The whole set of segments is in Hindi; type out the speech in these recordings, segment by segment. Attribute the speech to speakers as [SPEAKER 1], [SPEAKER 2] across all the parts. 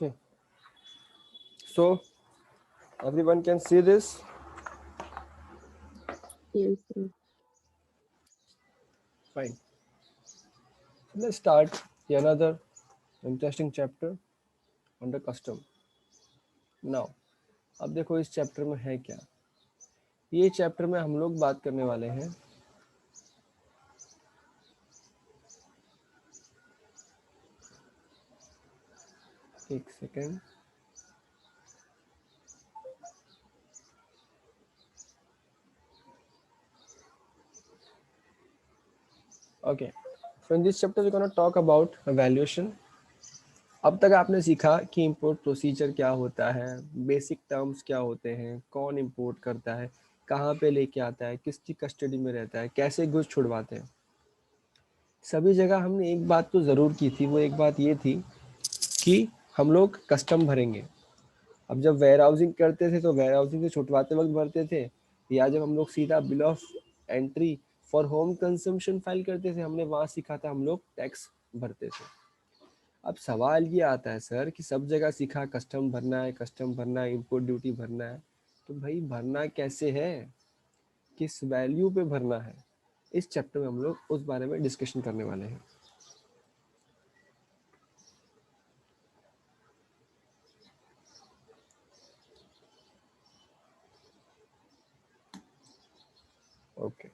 [SPEAKER 1] Okay, so everyone can see this.
[SPEAKER 2] Yes, sir.
[SPEAKER 1] Fine. So let's start another interesting chapter under custom. Now, अब देखो इस चैप्टर में है क्या. ये चैप्टर में हम लोग बात करने वाले हैं एक second. Okay, so in this chapter we gonna talk about valuation. अब तक आपने सीखा कि इंपोर्ट प्रोसीजर क्या होता है, बेसिक टर्म्स क्या होते हैं, कौन इंपोर्ट करता है, कहाँ पे लेके आता है, किसकी कस्टडी में रहता है, कैसे गुड्स छुड़वाते हैं. सभी जगह हमने एक बात तो ज़रूर की थी. वो एक बात ये थी कि हम लोग कस्टम भरेंगे. अब जब वेयर हाउसिंग करते थे तो वेयर हाउसिंग से छुटवाते वक्त भरते थे, या जब हम लोग सीधा bill of entry for home consumption file करते थे, हमने वहाँ सीखा था हम लोग टैक्स भरते थे. अब सवाल ये आता है सर कि सब जगह सीखा कस्टम भरना है, कस्टम भरना है, इम्पोर्ट ड्यूटी भरना है, तो भाई भरना कैसे है, किस वैल्यू पे भरना है. इस चैप्टर में हम लोग उस बारे में डिस्कशन करने वाले हैं. ओके,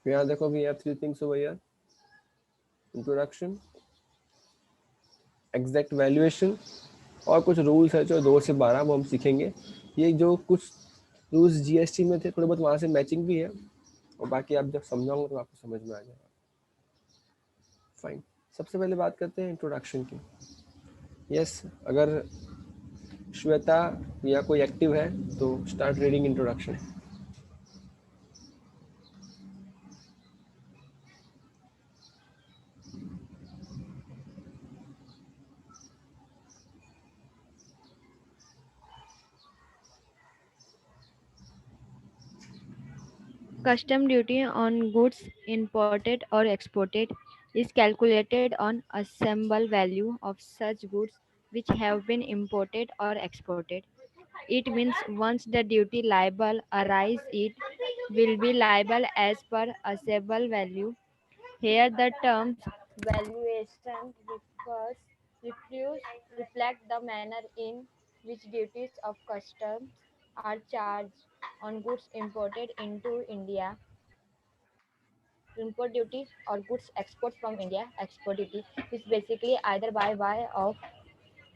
[SPEAKER 1] यहाँ देखो we have three things over here. Introduction, exact valuation, और कुछ रूल्स है जो 2 से 12 वो हम सीखेंगे. ये जो कुछ रूल्स जीएसटी में थे थोड़े बहुत वहाँ से मैचिंग भी है, और बाकी आप जब समझाऊंगा तो आपको समझ में आ जाएगा. फाइन, सबसे पहले बात करते हैं इंट्रोडक्शन की. यस, अगर श्वेता या कोई एक्टिव है तो start reading introduction.
[SPEAKER 3] Custom duty on goods imported or exported is calculated on assembled value of such goods which have been imported or exported. It means once the duty liable arises, it will be liable as per assembled value. Here the terms valuation reflect the manner in which duties of customs are charged on goods imported into India. Import duty or goods export from India. Export duty is basically either by way of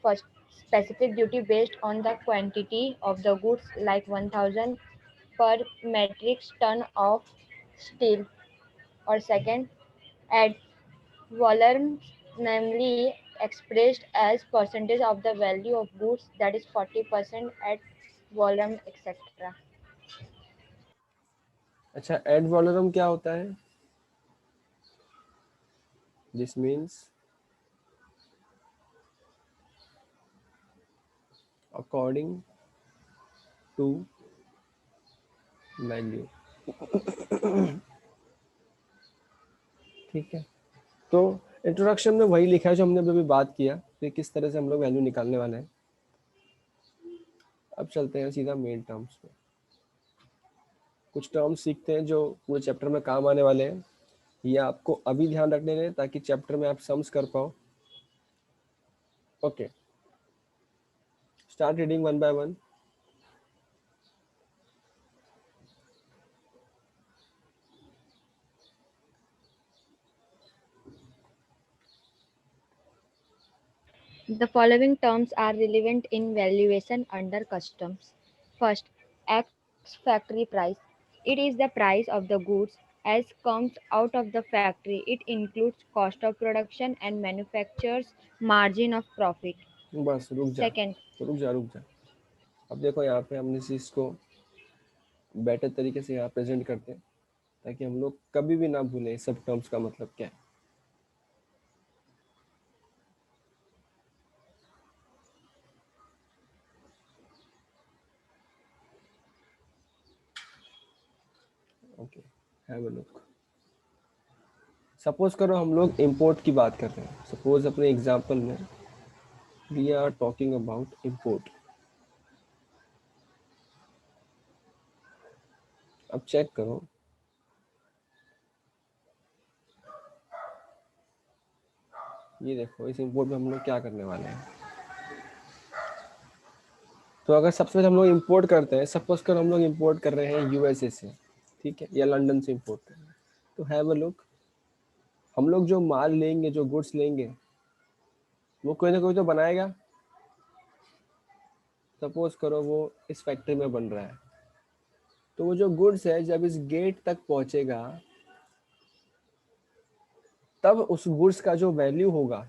[SPEAKER 3] first specific duty based on the quantity of the goods like 1000 per metric ton of steel, or second ad volume, namely expressed as percentage of the value of goods, that is 40% at volume, etc.
[SPEAKER 1] अच्छा, एड वॉलरम क्या होता है? This means according to value. ठीक है, तो इंट्रोडक्शन में वही लिखा है जो हमने अभी बात किया कि किस तरह से हम लोग वैल्यू निकालने वाले हैं. अब चलते हैं सीधा मेन टर्म्स पे. कुछ टर्म्स सीखते हैं जो पूरे चैप्टर में काम आने वाले हैं. ये आपको अभी ध्यान रखने हैं ताकि चैप्टर में आप सम्स कर पाओ. Okay, start reading one by one.
[SPEAKER 3] The following terms are relevant in valuation under customs. First, ex factory price. It is the price of the goods as comes out of the factory. It includes cost of production and manufacturer's margin of profit.
[SPEAKER 1] बस रुक जा,
[SPEAKER 3] Second,
[SPEAKER 1] रुक जा, रुक जा. अब देखो यहाँ पे हमने इस को बेटर तरीके से यहाँ प्रेजेंट करते हैं ताकि हम लोग कभी भी ना भूलें सब टर्म्स का मतलब क्या है. Okay, have a look. Suppose करो हम लोग इंपोर्ट की बात कर रहे हैं, सपोज अपने एग्जांपल में we are talking about import. अब चेक करो, ये देखो इस इंपोर्ट में हम लोग क्या करने वाले हैं। तो अगर सबसे पहले हम लोग इंपोर्ट करते हैं, सपोज करो हम लोग इंपोर्ट कर रहे हैं यूएसए से, ठीक है, या लंदन से इंपोर्ट कर रहे हैं, तो हैव अ लुक, हम लोग जो माल लेंगे, जो गुड्स लेंगे, वो कोई ना कोई तो बनाएगा। सपोज करो वो इस फैक्ट्री में बन रहा है, तो वो जो गुड्स है जब इस गेट तक पहुंचेगा, तब उस गुड्स का जो वैल्यू होगा,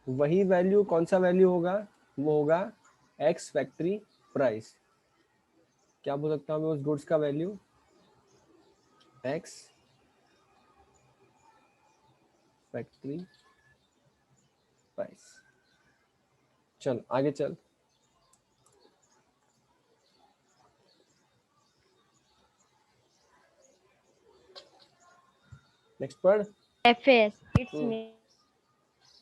[SPEAKER 1] वही वैल्यू कौन सा वैल्यू होगा, वो होगा एक्स फैक्ट्री प्राइस। क्या बोल सकता हूँ मैं उस गुड्स का वैल्यू, एक्स फैक्ट्री प्राइस। चल आगे चल, नेक्स्ट पढ़।
[SPEAKER 3] FAS, it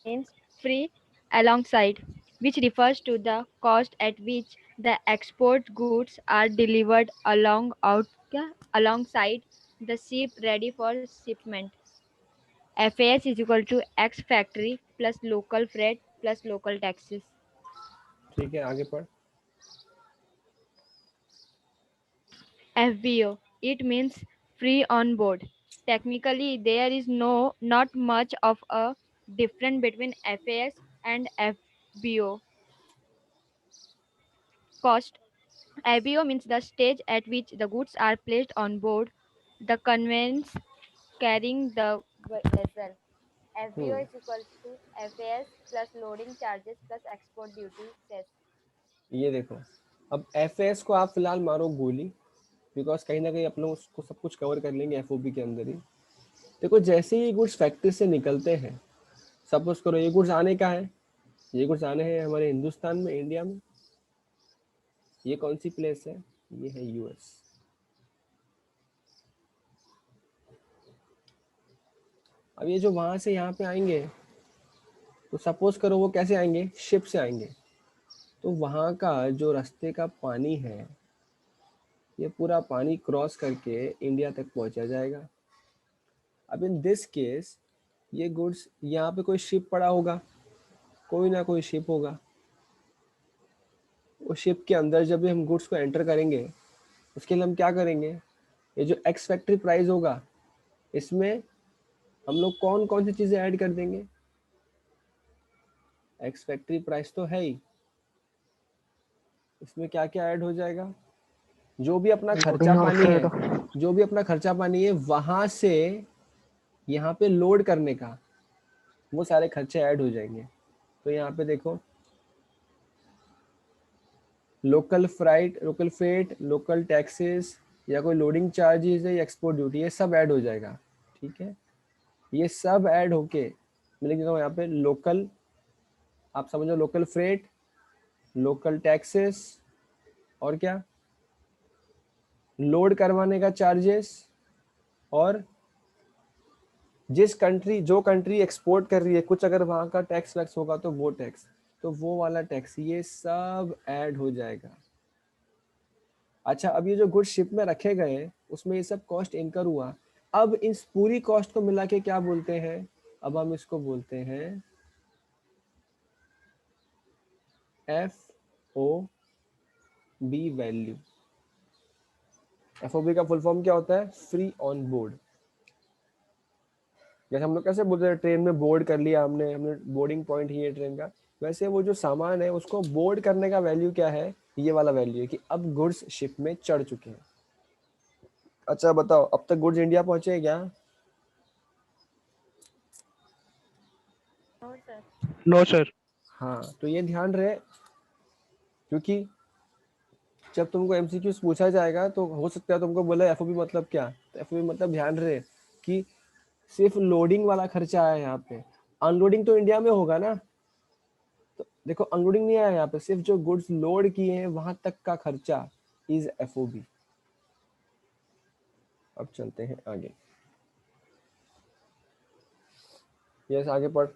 [SPEAKER 3] means free alongside, which refers to the cost at which the export goods are delivered alongside the ship ready for shipment. FAS is equal to X factory plus local freight plus local taxes.
[SPEAKER 1] ठीक है आगे पढ़।
[SPEAKER 3] FBO, it means free on board. Technically, there is not much of a difference between FAS and FBO. Cost. FBO means the stage at which the goods are placed on board the conveyance carrying the vessel. FBO is equal to FAS plus loading charges plus export duty cess.
[SPEAKER 1] ये देखो, अब एफ को आप फिलहाल मारो गोली, बिकॉज कहीं ना कहीं अपने उसको सब कुछ कवर कर लेंगे एफओबी के अंदर ही। देखो जैसे ही गुड्स फैक्ट्री से निकलते हैं, सपोज करो ये गुड्स आने का है, ये गुड्स आने हैं हमारे हिंदुस्तान में, इंडिया में। ये कौन सी प्लेस है, ये है यूएस। अब ये जो वहां से यहाँ पे आएंगे, तो सपोज करो वो कैसे आएंगे, शिप से आएंगे। तो वहाँ का जो रास्ते का पानी है, ये पूरा पानी क्रॉस करके इंडिया तक पहुंचा जाएगा। अब इन दिस केस ये गुड्स, यहाँ पे कोई शिप पड़ा होगा, कोई ना कोई शिप होगा। उस शिप के अंदर जब भी हम गुड्स को एंटर करेंगे, उसके लिए हम क्या करेंगे, ये जो एक्स फैक्ट्री प्राइस होगा, इसमें हम लोग कौन कौन सी चीजें ऐड कर देंगे। एक्स फैक्ट्री प्राइस तो है ही, इसमें क्या क्या ऐड हो जाएगा, जो भी अपना खर्चा पानी है, जो भी अपना खर्चा पानी है वहां से यहाँ पे लोड करने का, वो सारे खर्चे ऐड हो जाएंगे। तो यहाँ पे देखो, local freight, local freight, local taxes, या कोई लोडिंग चार्जेस है, या एक्सपोर्ट ड्यूटी, ये सब ऐड हो जाएगा। ठीक है, ये सब ऐड होके मैंने लिखा यहाँ पे लोकल, आप समझो लोकल फ्रेट, लोकल टैक्सेस, और क्या, लोड करवाने का चार्जेस, और जिस कंट्री, जो कंट्री एक्सपोर्ट कर रही है, कुछ अगर वहां का टैक्स वैक्स होगा तो वो टैक्स, तो वो वाला टैक्स, ये सब ऐड हो जाएगा। अच्छा, अब ये जो गुड्स शिप में रखे गए, उसमें ये सब कॉस्ट इनकर हुआ। अब इस पूरी कॉस्ट को मिला के क्या बोलते हैं, अब हम इसको बोलते हैं F O B value. FOB का फुल फॉर्म क्या होता है, फ्री ऑन बोर्ड। जैसे हम लोग कैसे बोलते हैं, ट्रेन में बोर्ड कर लिया हमने, हमने बोर्डिंग पॉइंट ही है ट्रेन का, वैसे वो जो सामान है उसको बोर्ड करने का वैल्यू क्या है, ये वाला वैल्यू है कि अब गुड्स शिप में चढ़ चुके हैं। अच्छा बताओ, अब तक गुड्स इंडिया पहुंचे क्या?
[SPEAKER 3] No, sir.
[SPEAKER 2] No sir.
[SPEAKER 1] हाँ, तो ये ध्यान रहे, क्योंकि जब तुमको एमसीक्यूज पूछा जाएगा तो हो सकता है तुमको बोला एफओबी मतलब क्या, तो एफओबी मतलब ध्यान रहे कि सिर्फ लोडिंग वाला खर्चा है यहाँ पे, अनलोडिंग तो इंडिया में होगा ना। तो देखो अनलोडिंग नहीं आया यहाँ पे, सिर्फ जो गुड्स लोड किए हैं वहां तक का खर्चा इज एफओबी। अब चलते हैं आगे। यस, आगे पढ़।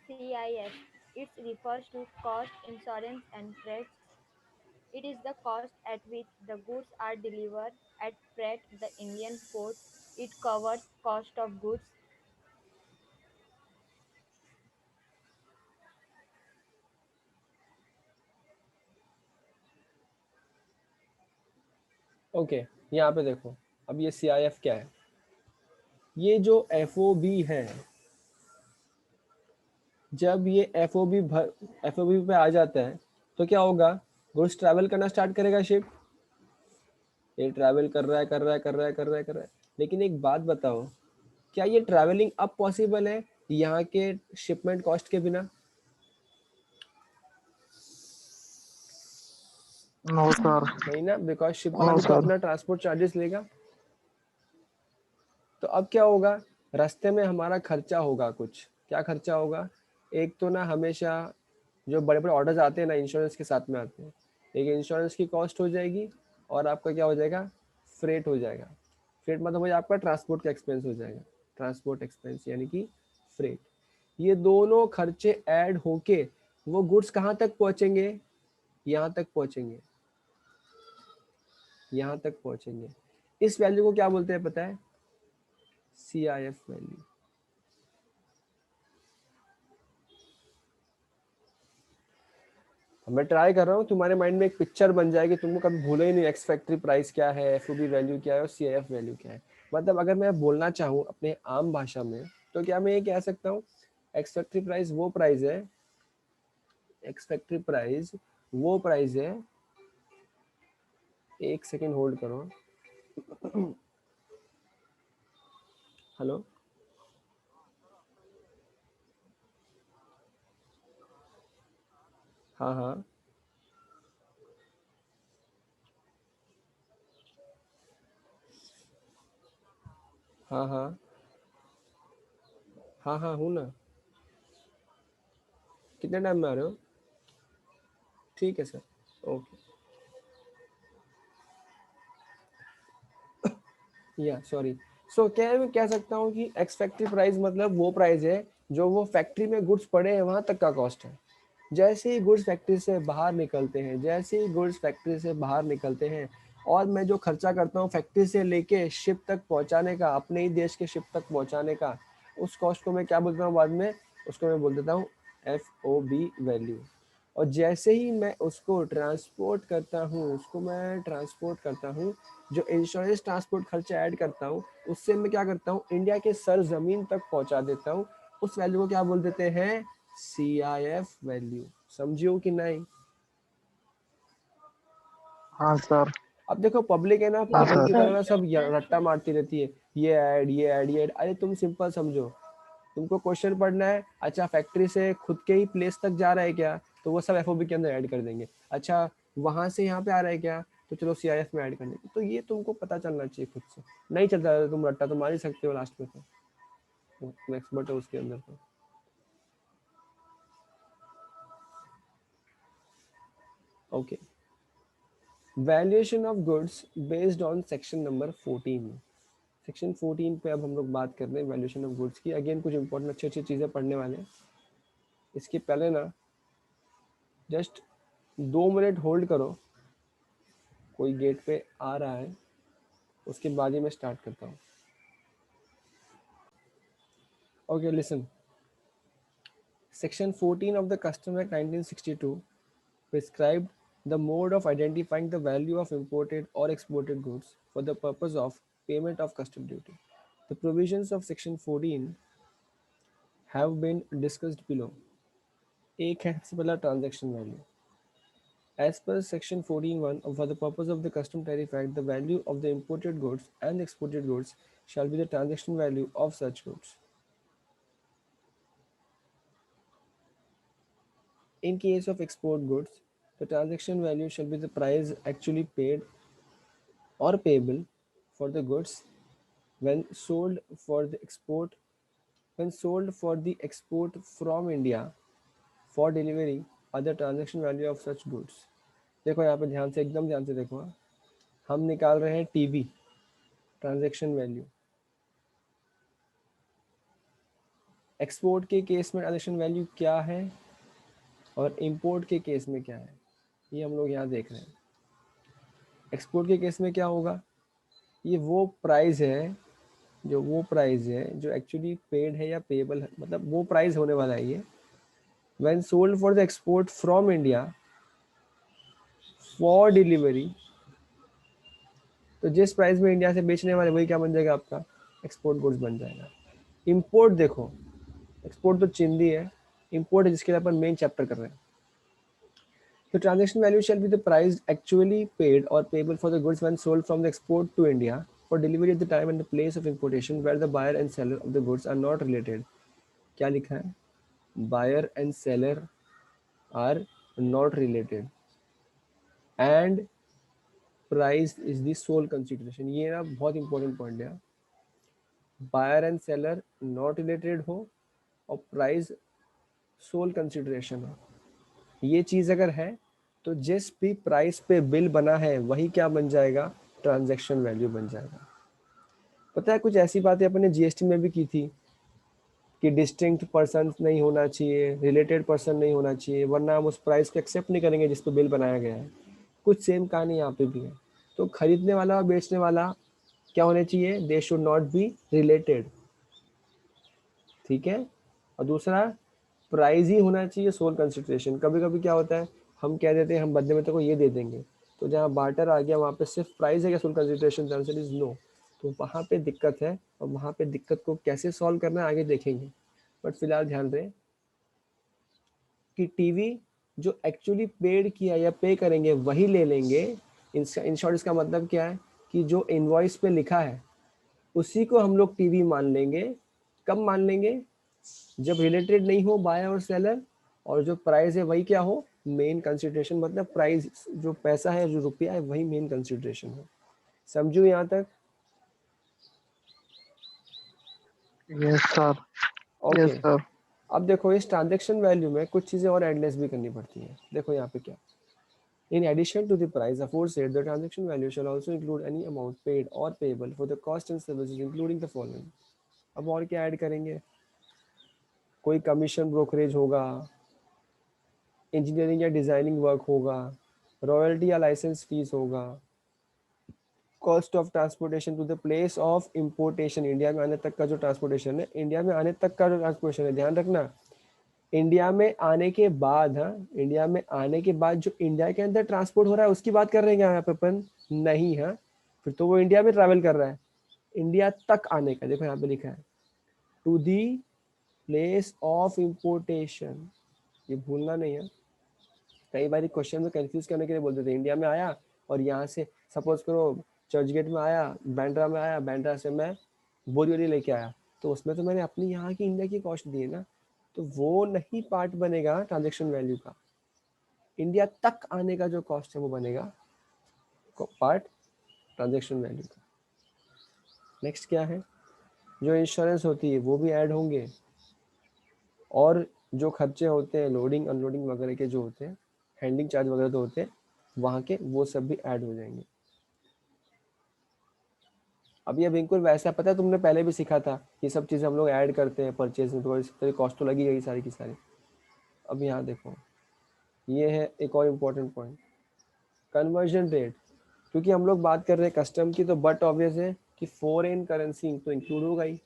[SPEAKER 3] CIF. It refers to cost, insurance, and freight. It is the cost at which the goods are delivered at freight the Indian port. It covers cost of goods.
[SPEAKER 1] Okay, यहाँ पे देखो, अब ये CIF क्या है? ये जो FOB है, जब ये FOB पे आ जाता है तो क्या होगा? गुड्स ट्रैवल करना स्टार्ट करेगा शिप। ये ट्रैवल कर रहा है, कर रहा है, कर रहा है, कर रहा है, कर रहा है। लेकिन एक बात बताओ, क्या ये ट्रैवलिंग अब पॉसिबल है यहाँ के शिपमेंट कॉस्ट के बिना?
[SPEAKER 2] No sir.
[SPEAKER 1] नहीं ना, बिकॉज शिप वाला
[SPEAKER 2] नो
[SPEAKER 1] भी तो
[SPEAKER 2] सर।
[SPEAKER 1] अपना ट्रांसपोर्ट चार्जेस लेगा। तो अब क्या होगा? रास्ते में हमारा खर्चा होगा कुछ। क्या खर्चा होगा? एक तो ना, हमेशा जो बड़े बड़े ऑर्डर्स आते हैं ना, इंश्योरेंस के साथ में आते हैं। एक इंश्योरेंस की कॉस्ट हो जाएगी, और आपका क्या हो जाएगा? फ्रेट हो जाएगा। फ्रेट मतलब वही आपका ट्रांसपोर्ट का एक्सपेंस हो जाएगा। ट्रांसपोर्ट एक्सपेंस यानी कि फ्रेट। ये दोनों खर्चे ऐड होके वो गुड्स कहाँ तक पहुंचेंगे? यहाँ तक पहुंचेंगे, यहाँ तक पहुंचेंगे। इस वैल्यू को क्या बोलते हैं पता है? CIF value. मैं ट्राई कर रहा हूँ तुम्हारे माइंड में एक पिक्चर बन जाए कि तुमको कभी भूलो ही नहीं एक्स फैक्ट्री प्राइस क्या है, FOB वैल्यू क्या है और CIF वैल्यू क्या है। मतलब अगर मैं बोलना चाहूँ अपने आम भाषा में, तो क्या मैं ये कह सकता हूँ, एक्स फैक्ट्री प्राइस वो प्राइस है, एक्स फैक्ट्री प्राइस वो प्राइस है, एक सेकेंड होल्ड करो। हेलो, हाँ हाँ हाँ हाँ हाँ हाँ, हूँ ना। कितने टाइम में आ रहे हो? ठीक है सर, ओके। या सॉरी। सो क्या मैं कह सकता हूँ कि एक्स फैक्ट्री प्राइस मतलब वो प्राइस है जो वो फैक्ट्री में गुड्स पड़े हैं वहां तक का कॉस्ट है। जैसे ही गुड्स फैक्ट्री से बाहर निकलते हैं, जैसे ही गुड्स फैक्ट्री से बाहर निकलते हैं, और मैं जो खर्चा करता हूँ फैक्ट्री से लेके शिप तक पहुंचाने का, अपने ही देश के शिप तक पहुंचाने का, उस कॉस्ट को मैं क्या बोलता हूँ बाद में? उसको मैं बोल देता हूँ FOB वैल्यू। और जैसे ही मैं उसको ट्रांसपोर्ट करता हूँ, उसको मैं ट्रांसपोर्ट करता हूँ, जो इंश्योरेंस ट्रांसपोर्ट खर्चा ऐड करता हूँ, उससे मैं क्या करता हूँ? इंडिया के सर जमीन तक पहुंचा देता हूँ। उस वैल्यू को क्या बोल देते हैं? CIF value. समझियो कि नहीं?
[SPEAKER 2] हाँ सर।
[SPEAKER 1] अब देखो, पब्लिक है ना,
[SPEAKER 2] हाँ
[SPEAKER 1] पागल की
[SPEAKER 2] सर।
[SPEAKER 1] तरह ना सब रट्टा मारती रहती है, ये ऐड, ये ऐड, ये ऐड। अरे तुम सिंपल समझो, तुमको क्वेश्चन पढ़ना है, अच्छा फैक्ट्री से खुद के ही प्लेस तक जा रहा है क्या, तो वो सब FOB के अंदर ऐड कर देंगे। अच्छा वहां से यहाँ पे आ रहा है क्या, तो चलो CIF में ऐड कर देंगे। तो ये तुमको पता चलना चाहिए खुद से। नहीं चलता है तो तुम रट्टा तो मार ही सकते हो लास्ट में, तो तुम एक्सपर्ट हो उसके अंदर तो। Okay, valuation of goods based on section number 14। Section 14 पे अब हम लोग बात कर रहे हैं वैल्यूएशन ऑफ गुड्स की। अगेन कुछ इंपॉर्टेंट अच्छी अच्छी चीज़ें पढ़ने वाले हैं। इसके पहले ना जस्ट 2 मिनट होल्ड करो, कोई गेट पे आ रहा है, उसके बाद ही मैं स्टार्ट करता हूँ। Okay listen, section 14 of the custom act 1962 prescribed the mode of identifying the value of imported or exported goods for the purpose of payment of custom duty. The provisions of section 14 have been discussed below. एक है सबसे पहला transaction value. As per section 14(1), for the purpose of the custom tariff act, the value of the imported goods and exported goods shall be the transaction value of such goods. In case of export goods, the transaction value shall be the price actually paid or payable for the goods when sold for the export, when sold for the export from India for delivery, or the transaction value of such goods. देखो यहाँ पे ध्यान से, एकदम ध्यान से देखो हाँ। हम निकाल रहे हैं टीवी, ट्रांजैक्शन वैल्यू। एक्सपोर्ट के केस में ट्रांजैक्शन वैल्यू क्या है और इंपोर्ट के केस में क्या है, ये हम लोग यहाँ देख रहे हैं। एक्सपोर्ट के केस में क्या होगा, ये वो प्राइस है जो एक्चुअली पेड है या पेएबल है, मतलब वो प्राइस होने वाला है ये when sold for the export from India for delivery. तो जिस प्राइस में इंडिया से बेचने वाले वही क्या बन जाएगा, आपका एक्सपोर्ट गुड्स बन जाएगा। इंपोर्ट देखो, एक्सपोर्ट तो चिंदी है, इंपोर्ट है जिसके लिए अपन मेन चैप्टर कर रहे हैं। The transaction value shall be the price actually paid or payable for the goods when sold from the export to India for delivery at the time and the place of importation where the buyer and seller of the goods are not related. क्या लिखा है, buyer and seller are not related and price is the sole consideration. ये ना बहुत इंपॉर्टेंट पॉइंट है, buyer and seller not related हो और प्राइस सोल कंसिडरेशन हो। ये चीज़ अगर है तो जिस भी प्राइस पे बिल बना है वही क्या बन जाएगा, ट्रांजैक्शन वैल्यू बन जाएगा। पता है कुछ ऐसी बातें अपने जीएसटी में भी की थी कि डिस्टिंक्ट पर्सन नहीं होना चाहिए, रिलेटेड पर्सन नहीं होना चाहिए, वरना हम उस प्राइस को एक्सेप्ट नहीं करेंगे जिस पे बिल बनाया गया है। कुछ सेम कहानी यहाँ पे भी है। तो खरीदने वाला और बेचने वाला क्या होने चाहिए, they should not be related, ठीक है। और दूसरा प्राइस ही होना चाहिए सोल कंसिडरेशन। कभी कभी क्या होता है, हम कह देते हैं हम बदले में तेरे को ये दे देंगे, तो जहाँ बार्टर आ गया वहाँ पे सिर्फ प्राइस है क्या sole consideration, answer is no. तो वहाँ पे दिक्कत है और वहाँ पे दिक्कत को कैसे सॉल्व करना है आगे देखेंगे। बट फिलहाल ध्यान दें कि टीवी जो एक्चुअली पेड किया या पे करेंगे वही ले लेंगे। इन शॉर्ट इसका मतलब क्या है कि जो इनवॉइस पे लिखा है उसी को हम लोग टीवी मान लेंगे। कब मान लेंगे, जब रिलेटेड नहीं हो बायर और सेलर, और जो प्राइस है वही क्या हो, मेन कंसिडरेशन। मतलब प्राइस जो पैसा है, जो रुपया है, वही मेन कंसिडरेशन हो। समझो यहाँ तक?
[SPEAKER 2] Yes sir.
[SPEAKER 1] Okay.
[SPEAKER 2] Yes sir.
[SPEAKER 1] अब देखो इस ट्रांजैक्शन वैल्यू में कुछ चीजें और एडलेस भी करनी पड़ती है। देखो यहाँ पे क्या, in addition to the price aforesaid, the transaction value shall also include any amount paid or payable for the cost and services including the following। अब और क्या ऐड करेंगे, कोई कमीशन ब्रोकरेज होगा, इंजीनियरिंग या डिजाइनिंग वर्क होगा, रॉयल्टी या लाइसेंस फीस होगा, cost of transportation to the place of importation, India में आने तक का जो ट्रांसपोर्टेशन है, इंडिया में आने तक का जो ट्रांसपोर्टेशन है, ध्यान रखना इंडिया में आने के बाद, हाँ इंडिया में आने के बाद जो इंडिया के अंदर ट्रांसपोर्ट हो रहा है उसकी बात कर रहे हैं क्या यहाँ पे अपन, नहीं। हाँ फिर तो वो इंडिया में ट्रैवल कर रहा है। इंडिया तक आने का, देखो यहाँ पे लिखा है to the place of importation, ये भूलना नहीं है। कई बार क्वेश्चन में कंफ्यूज करने के लिए बोलते थे इंडिया में आया और यहाँ से सपोज करो चर्च गेट में आया, बैंड्रा में आया, बैंड्रा से मैं बोरीवली लेके आया, तो उसमें तो मैंने अपनी यहाँ की इंडिया की कॉस्ट दी है ना, तो वो नहीं पार्ट बनेगा ट्रांजैक्शन वैल्यू का। इंडिया तक आने का जो कॉस्ट है वो बनेगा पार्ट ट्रांजैक्शन वैल्यू का। नेक्स्ट क्या है, जो इंश्योरेंस होती है वो भी ऐड होंगे, और जो खर्चे होते हैं लोडिंग अनलोडिंग वगैरह के जो होते हैं, हैंडलिंग चार्ज वगैरह तो होते हैं वहाँ के, वो सब भी ऐड हो जाएंगे। अब ये बिल्कुल वैसा, पता है तुमने पहले भी सीखा था, ये सब चीज़ें हम लोग ऐड करते हैं परचेज में, तो इस तरह कॉस्ट तो लगी गई सारी की सारी। अब यहाँ देखो, ये है एक और इम्पोर्टेंट पॉइंट, कन्वर्जन रेट। क्योंकि हम लोग बात कर रहे हैं कस्टम की, तो बट ऑब्वियस है कि फॉरेन करेंसी तो इंक्लूड होगा ही।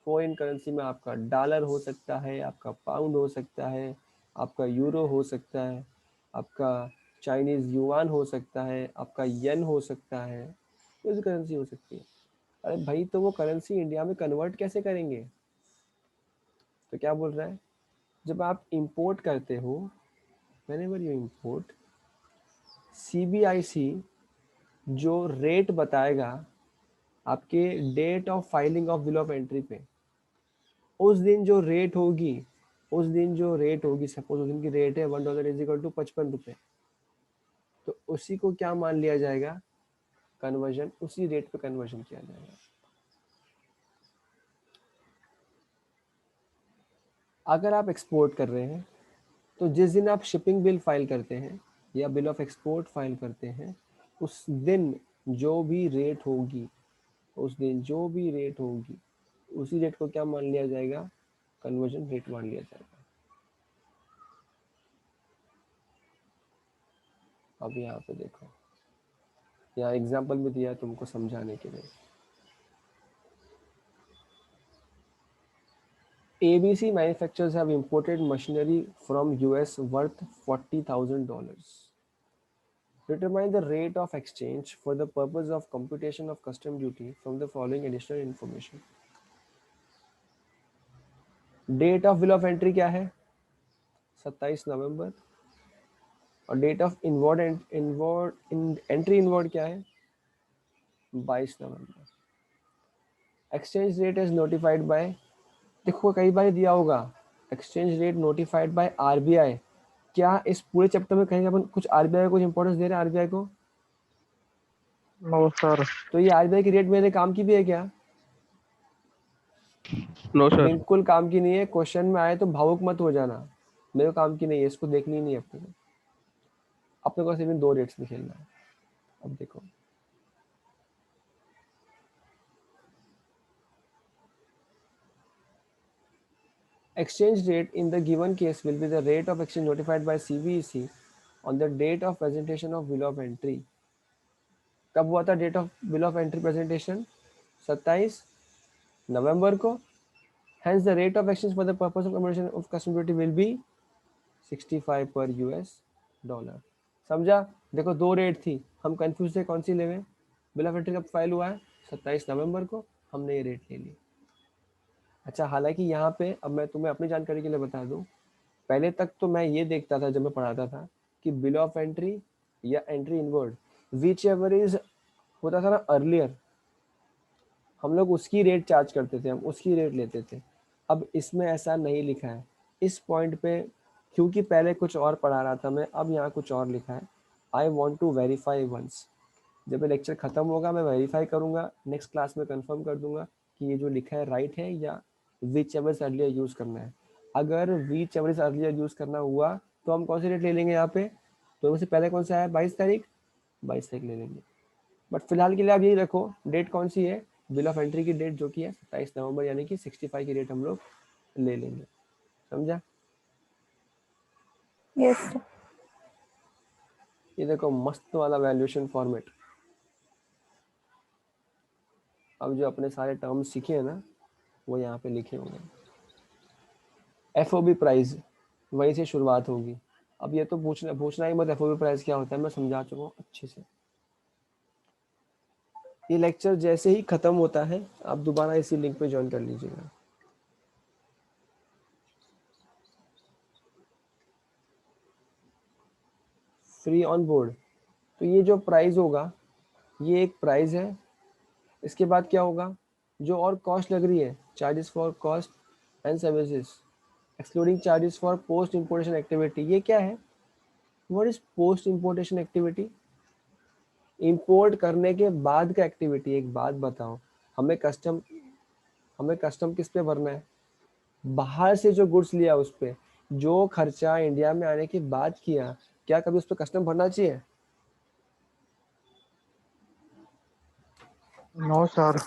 [SPEAKER 1] फॉरेन करेंसी में आपका डॉलर हो सकता है, आपका पाउंड हो सकता है, आपका यूरो हो सकता है, आपका चाइनीज़ युआन हो सकता है, आपका येन हो सकता है, कोई भी करेंसी हो सकती है। अरे भाई तो वो करेंसी इंडिया में कन्वर्ट कैसे करेंगे, तो क्या बोल रहा है, जब आप इंपोर्ट करते हो, व्हेनेवर यू इंपोर्ट, सीबीआईसी जो रेट बताएगा आपके date of filing of bill of entry पे, उस दिन जो रेट होगी, सपोज उस दिन की रेट है $1 इज इक्वल टू 55 रुपये, तो उसी को क्या मान लिया जाएगा, कन्वर्जन, उसी रेट पे कन्वर्जन किया जाएगा। अगर आप एक्सपोर्ट कर रहे हैं तो जिस दिन आप शिपिंग बिल फाइल करते हैं या बिल ऑफ एक्सपोर्ट फाइल करते हैं, उस दिन जो भी रेट होगी, उस दिन जो भी रेट होगी उसी रेट को क्या मान लिया जाएगा, कन्वर्जन रेट मान लिया जाएगा। अब यहाँ पे देखो, यहाँ एग्जाम्पल भी दिया है तुमको समझाने के लिए। ABC manufacturers have imported machinery from US worth $40,000. Determine the rate of exchange for the purpose of computation of custom duty from the following additional information. Date of bill of entry क्या है, 27 नवंबर, और date of inward entry inward क्या है, 22 November. Exchange rate is notified by, देखो कई बार दिया होगा exchange rate notified by RBI. क्या इस पूरे चैप्टर में कहीं अपन कुछ आरबीआई को कुछ इंपॉर्टेंस दे रहे हैं आरबीआई को?
[SPEAKER 2] No sir.
[SPEAKER 1] तो ये आरबीआई की रेट मेरे काम की भी है क्या?
[SPEAKER 2] No sir.
[SPEAKER 1] बिल्कुल काम की नहीं है। क्वेश्चन में आए तो भावुक मत हो जाना, मेरे काम की नहीं है, इसको देखनी नहीं है अपने को। अपने को सिर्फ 2 रेट्स में खेलना है। अब देखो exchange rate in the given case will be the rate of exchange notified by CBEC on the date of presentation of bill of entry. कब हुआ था date of bill of entry presentation? 27 नवंबर को। Hence the rate of exchange for the purpose of computation of custom duty will be 65 per US dollar. समझा? देखो 2 रेट थी, हम कंफ्यूज थे कौन सी लेवे। बिल ऑफ एंट्री कब फाइल हुआ है? 27 नवंबर को, हमने ये रेट ले ली। अच्छा, हालांकि यहाँ पे अब मैं तुम्हें अपनी जानकारी के लिए बता दूं, पहले तक तो मैं ये देखता था जब मैं पढ़ाता था कि बिल ऑफ एंट्री या entry inward which ever is होता था ना अर्लियर, हम लोग उसकी रेट चार्ज करते थे, हम उसकी रेट लेते थे। अब इसमें ऐसा नहीं लिखा है इस पॉइंट पे, क्योंकि पहले कुछ और पढ़ा रहा था मैं, अब यहाँ कुछ और लिखा है। I want to verify once, जब ये लेक्चर खत्म होगा मैं वेरीफाई करूंगा, नेक्स्ट क्लास में कंफर्म कर दूंगा कि ये जो लिखा है राइट है या विच एवर अर्लियर यूज करना है। अगर विच एवर अर्लियर यूज करना हुआ तो हम कौन सी डेट ले लेंगे यहाँ पे, तो उससे पहले कौन सा है, 22 तारीख, 22 तारीख ले लेंगे। बट फिलहाल के लिए आप यही रखो, डेट कौन सी है, बिल ऑफ एंट्री की डेट जो कि है 27 नवंबर, यानी कि 65 की डेट हम लोग ले लेंगे। समझा?
[SPEAKER 4] Yes sir.
[SPEAKER 1] ये देखो मस्त वाला वैल्यूएशन फॉर्मेट। अब जो अपने सारे टर्म्स सीखे हैं ना वो यहाँ पे लिखे होंगे। एफओबी प्राइस वहीं से शुरुआत होगी। अब ये तो पूछना ही मत एफओबी प्राइस क्या होता है, मैं समझा चुका हूँ अच्छे से। ये लेक्चर जैसे ही खत्म होता है आप दोबारा इसी लिंक पे ज्वाइन कर लीजिएगा। फ्री ऑन बोर्ड, तो ये जो प्राइस होगा ये एक प्राइस है। इसके बाद क्या होगा, जो और कॉस्ट लग रही है, charges for cost and services excluding charges for post importation activity, ये क्या है, what is post importation activity? Import करने के बाद का एक्टिविटी। एक बात बताओ, हमें कस्टम किस पे भरना है, बाहर से जो गुड्स लिया उस पे, जो खर्चा इंडिया में आने के बाद किया, क्या कभी उस पर कस्टम भरना चाहिए?
[SPEAKER 2] No sir.